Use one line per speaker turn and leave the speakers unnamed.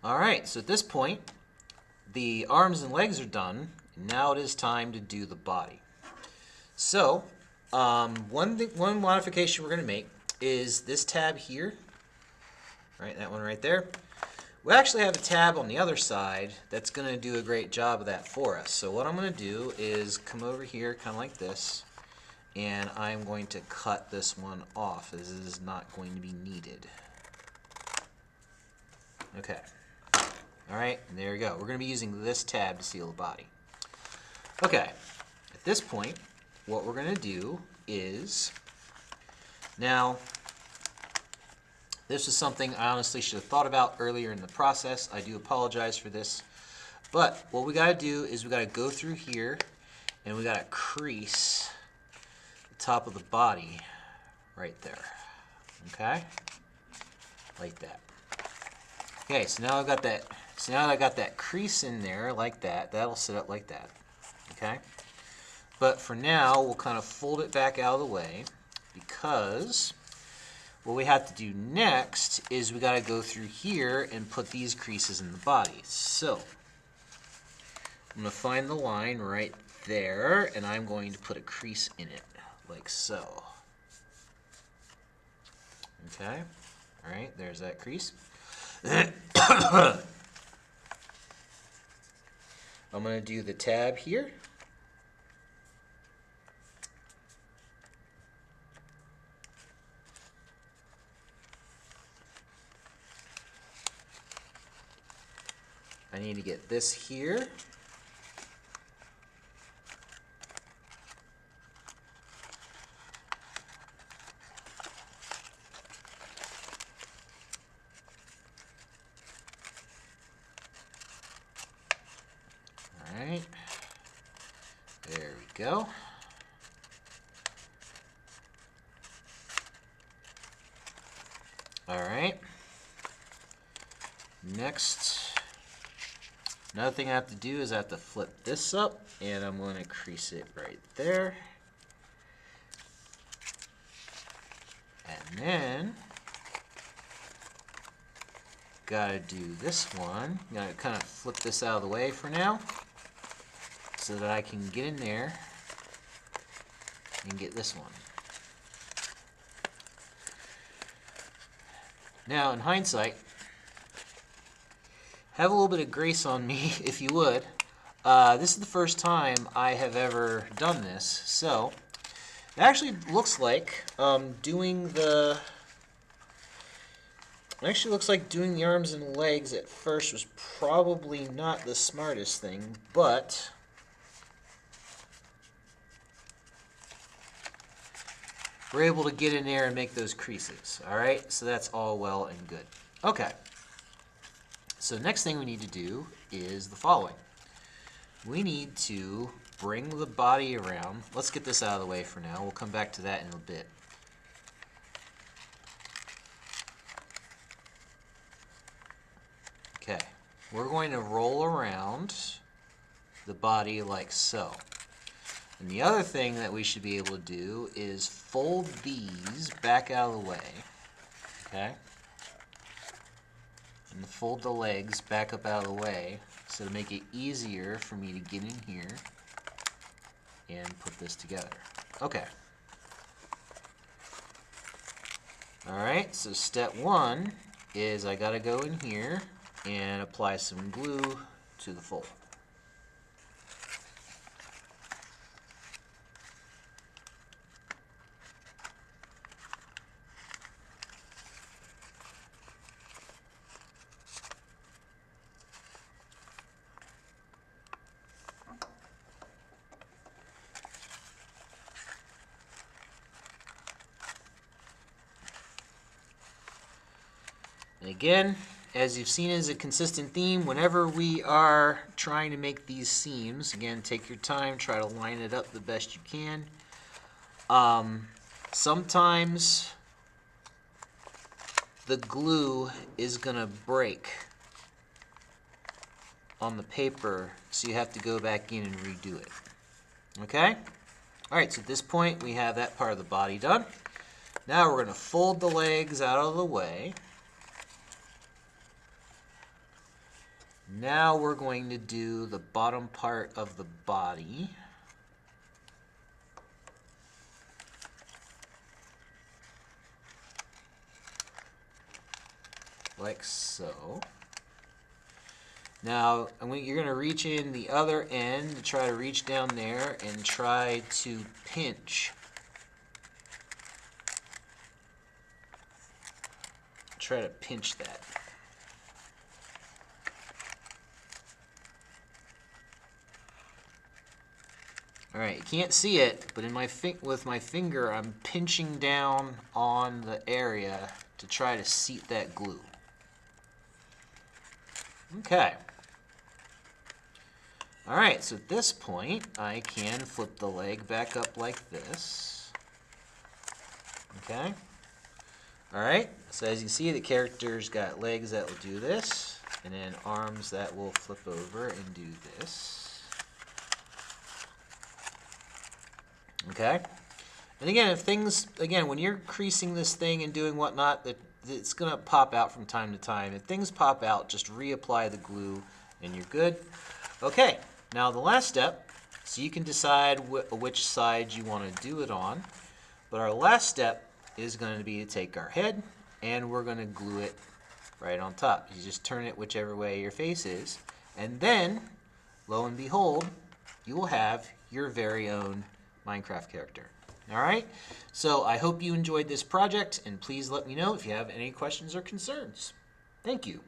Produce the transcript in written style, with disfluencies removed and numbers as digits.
Alright, so at this point, the arms and legs are done. Now it is time to do the body. So, one modification we're going to make is this tab here. Right, that one right there. We actually have a tab on the other side that's going to do a great job of that for us. So what I'm going to do is come over here kind of like this, and I'm going to cut this one off as it is not going to be needed. Okay. Alright, there we go. We're going to be using this tab to seal the body. Okay, at this point, what we're going to do is, now, this is something I honestly should have thought about earlier in the process. I do apologize for this. But what we got to do is we got to go through here and we got to crease the top of the body right there. Okay? Like that. Okay, so now I've got that. So now that I got that crease in there like that, that'll sit up like that. Okay? But for now, we'll kind of fold it back out of the way because what we have to do next is we got to go through here and put these creases in the body. So I'm going to find the line right there, and I'm going to put a crease in it, like so. Okay, all right, there's that crease. I'm going to do the tab here. I need to get this here. All right. There we go. All right. Next, another thing I have to do is I have to flip this up, and I'm going to crease it right there. And then, gotta do this one. Gotta kind of flip this out of the way for now, so that I can get in there and get this one. Now, in hindsight, have a little bit of grace on me, if you would. This is the first time I have ever done this, so it actually looks like doing the arms and legs at first was probably not the smartest thing, but we're able to get in there and make those creases. All right, so that's all well and good. Okay. So the next thing we need to do is the following. We need to bring the body around. Let's get this out of the way for now. We'll come back to that in a bit. Okay, we're going to roll around the body like so. And the other thing that we should be able to do is fold these back out of the way. Okay? And fold the legs back up out of the way so to make it easier for me to get in here and put this together. Okay. Alright, so step one is I gotta go in here and apply some glue to the fold. And again, as you've seen as a consistent theme, whenever we are trying to make these seams, again, take your time, try to line it up the best you can. Sometimes the glue is going to break on the paper, so you have to go back in and redo it. Okay? Alright, so at this point we have that part of the body done. Now we're going to fold the legs out of the way. Now we're going to do the bottom part of the body. Like so. Now, you're going to reach in the other end to try to reach down there and try to pinch. Try to pinch that. All right, you can't see it, but with my finger, I'm pinching down on the area to try to seat that glue. Okay. All right, so at this point, I can flip the leg back up like this. Okay. All right, so as you see, the character's got legs that will do this, and then arms that will flip over and do this. Okay. And again, when you're creasing this thing and doing whatnot, it's going to pop out from time to time. If things pop out, just reapply the glue and you're good. Okay, now the last step, so you can decide which side you want to do it on. But our last step is going to be to take our head and we're going to glue it right on top. You just turn it whichever way your face is. And then, lo and behold, you will have your very own Minecraft character. All right, so I hope you enjoyed this project, and please let me know if you have any questions or concerns. Thank you.